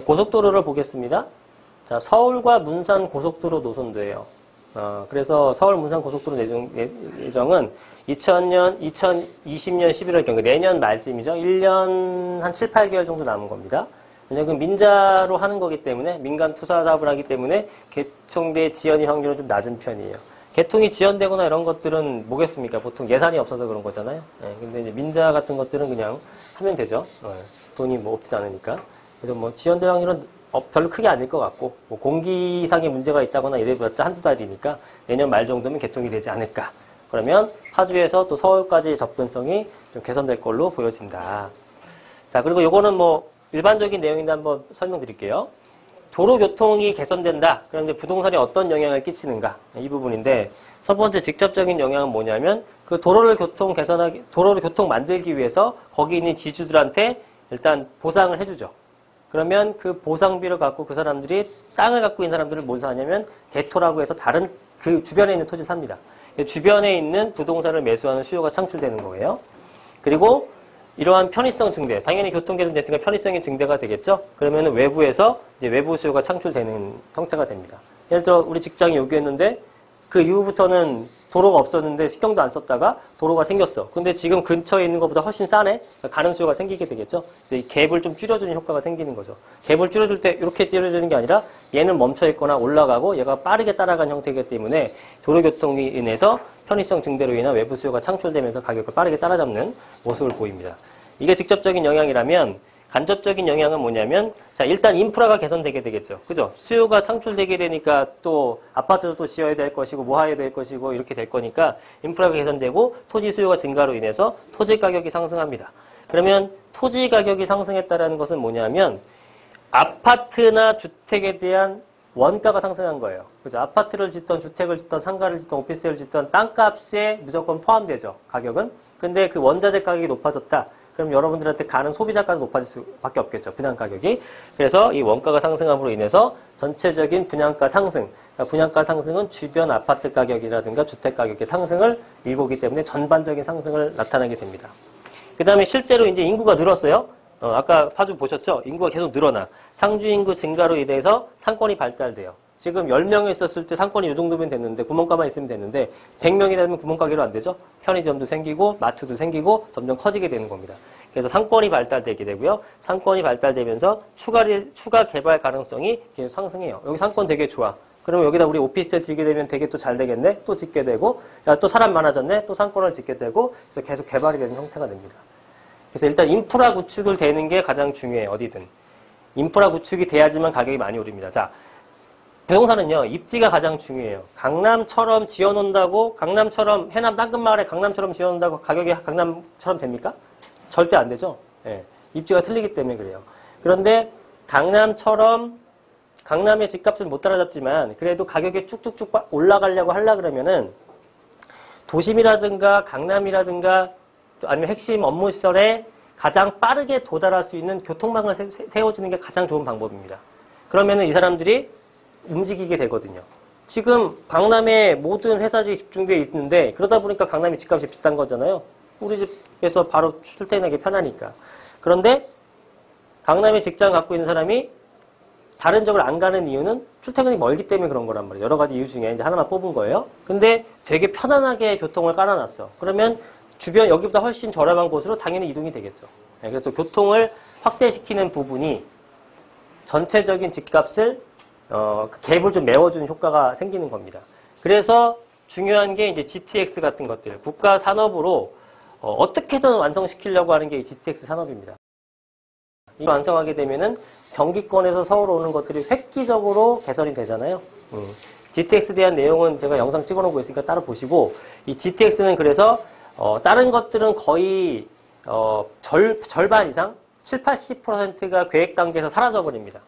고속도로를 보겠습니다. 자, 서울과 문산 고속도로 노선도예요. 그래서 서울 문산 고속도로 예정은 2020년 11월경, 내년 말쯤이죠. 1년 한 7, 8개월 정도 남은 겁니다. 왜냐면 민자로 하는 거기 때문에, 민간 투자 사업을 하기 때문에 개통대 지연이 확률은 좀 낮은 편이에요. 개통이 지연되거나 이런 것들은 뭐겠습니까? 보통 예산이 없어서 그런 거잖아요. 근데 이제 민자 같은 것들은 그냥 하면 되죠. 돈이 뭐 없진 않으니까. 그래서 뭐 지연될 확률은 별로 크게 아닐 것 같고, 뭐 공기상의 문제가 있다거나 이래봤자 한두 달이니까 내년 말 정도면 개통이 되지 않을까. 그러면 파주에서 또 서울까지 접근성이 좀 개선될 걸로 보여진다. 자, 그리고 요거는 뭐 일반적인 내용인데 한번 설명드릴게요. 도로교통이 개선된다. 그럼 이제 부동산에 어떤 영향을 끼치는가? 이 부분인데, 첫 번째 직접적인 영향은 뭐냐면, 그 도로를 교통 만들기 위해서 거기 있는 지주들한테 일단 보상을 해주죠. 그러면 그 보상비를 갖고 그 사람들이 땅을 갖고 있는 사람들을 뭘 사냐면 대토라고 해서 다른 그 주변에 있는 토지 삽니다. 주변에 있는 부동산을 매수하는 수요가 창출되는 거예요. 그리고 이러한 편의성 증대, 당연히 교통 개선됐으니까 편의성의 증대가 되겠죠. 그러면 외부에서 이제 외부 수요가 창출되는 형태가 됩니다. 예를 들어 우리 직장이 여기였는데 그 이후부터는 도로가 없었는데 신경도 안 썼다가 도로가 생겼어. 근데 지금 근처에 있는 것보다 훨씬 싸네? 가는 수요가 생기게 되겠죠? 그래서 이 갭을 좀 줄여주는 효과가 생기는 거죠. 갭을 줄여줄 때 이렇게 줄여주는 게 아니라 얘는 멈춰있거나 올라가고 얘가 빠르게 따라가는 형태이기 때문에 도로교통이 인해서 편의성 증대로 인한 외부 수요가 창출되면서 가격을 빠르게 따라잡는 모습을 보입니다. 이게 직접적인 영향이라면 간접적인 영향은 뭐냐면, 자, 일단 인프라가 개선되게 되겠죠. 그죠? 수요가 창출되게 되니까 또 아파트도 또 지어야 될 것이고, 뭐 해야 될 것이고, 이렇게 될 거니까 인프라가 개선되고 토지 수요가 증가로 인해서 토지 가격이 상승합니다. 그러면 토지 가격이 상승했다는 것은 뭐냐면, 아파트나 주택에 대한 원가가 상승한 거예요. 그죠? 아파트를 짓던, 주택을 짓던, 상가를 짓던, 오피스텔을 짓던 땅값에 무조건 포함되죠. 가격은. 근데 그 원자재 가격이 높아졌다. 그럼 여러분들한테 가는 소비자가도 높아질 수밖에 없겠죠. 분양 가격이. 그래서 이 원가가 상승함으로 인해서 전체적인 분양가 상승. 그러니까 분양가 상승은 주변 아파트 가격이라든가 주택 가격의 상승을 일고기 때문에 전반적인 상승을 나타나게 됩니다. 그 다음에 실제로 이제 인구가 늘었어요. 아까 파주 보셨죠? 인구가 계속 늘어나. 상주 인구 증가로 인해서 상권이 발달돼요. 지금 10명이 있었을 때 상권이 이 정도면 됐는데, 구멍가만 있으면 됐는데, 100명이 되면 구멍가게로 안 되죠? 편의점도 생기고, 마트도 생기고, 점점 커지게 되는 겁니다. 그래서 상권이 발달되게 되고요. 상권이 발달되면서 추가 개발 가능성이 계속 상승해요. 여기 상권 되게 좋아. 그러면 여기다 우리 오피스텔 짓게 되면 되게 또 잘 되겠네? 또 짓게 되고, 야, 또 사람 많아졌네? 또 상권을 짓게 되고, 그래서 계속 개발이 되는 형태가 됩니다. 그래서 일단 인프라 구축을 되는 게 가장 중요해요. 어디든. 인프라 구축이 돼야지만 가격이 많이 오릅니다. 자, 부동산은요, 입지가 가장 중요해요. 강남처럼 지어놓는다고, 강남처럼, 해남 땅끝마을에 강남처럼 지어놓는다고 가격이 강남처럼 됩니까? 절대 안 되죠. 예, 입지가 틀리기 때문에 그래요. 그런데 강남처럼, 강남의 집값은 못 따라잡지만, 그래도 가격이 쭉쭉쭉 올라가려고 하려 그러면은, 도심이라든가 강남이라든가, 아니면 핵심 업무시설에 가장 빠르게 도달할 수 있는 교통망을 세워주는 게 가장 좋은 방법입니다. 그러면은 이 사람들이 움직이게 되거든요. 지금 강남에 모든 회사들이 집중되어 있는데 그러다 보니까 강남이 집값이 비싼 거잖아요. 우리 집에서 바로 출퇴근하기 편하니까. 그런데 강남에 직장 갖고 있는 사람이 다른 지역을 안 가는 이유는 출퇴근이 멀기 때문에 그런 거란 말이에요. 여러 가지 이유 중에 이제 하나만 뽑은 거예요. 근데 되게 편안하게 교통을 깔아놨어. 그러면 주변 여기보다 훨씬 저렴한 곳으로 당연히 이동이 되겠죠. 그래서 교통을 확대시키는 부분이 전체적인 집값을 갭을 좀 메워주는 효과가 생기는 겁니다. 그래서 중요한 게 이제 GTX 같은 것들, 국가 산업으로 어떻게든 완성시키려고 하는 게 이 GTX 산업입니다. 이 완성하게 되면은 경기권에서 서울 오는 것들이 획기적으로 개선이 되잖아요. GTX에 대한 내용은 제가 영상 찍어놓고 있으니까 따로 보시고, 이 GTX는 그래서 다른 것들은 거의 절반 이상, 7, 80%가 계획 단계에서 사라져버립니다.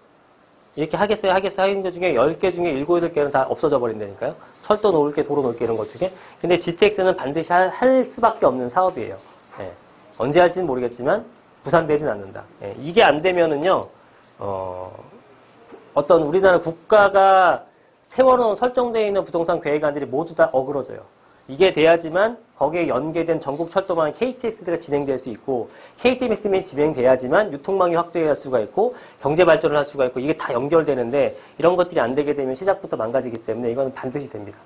이렇게 하겠어요 하는 것 중에 10개 중에 7, 8개는 다 없어져 버린다니까요. 철도 놓을게, 도로 놓을게 이런 것 중에. 근데 GTX는 반드시 할 수밖에 없는 사업이에요. 예. 언제 할지는 모르겠지만 부산되진 않는다. 예. 이게 안 되면은요, 어떤 우리나라 국가가 세워놓은 설정되어 있는 부동산 계획안들이 모두 다 어그러져요. 이게 돼야지만 거기에 연계된 전국 철도망 KTX가 진행될 수 있고 KTX이 진행돼야지만 유통망이 확대할 수가 있고 경제 발전을 할 수가 있고 이게 다 연결되는데 이런 것들이 안 되게 되면 시작부터 망가지기 때문에 이거는 반드시 됩니다.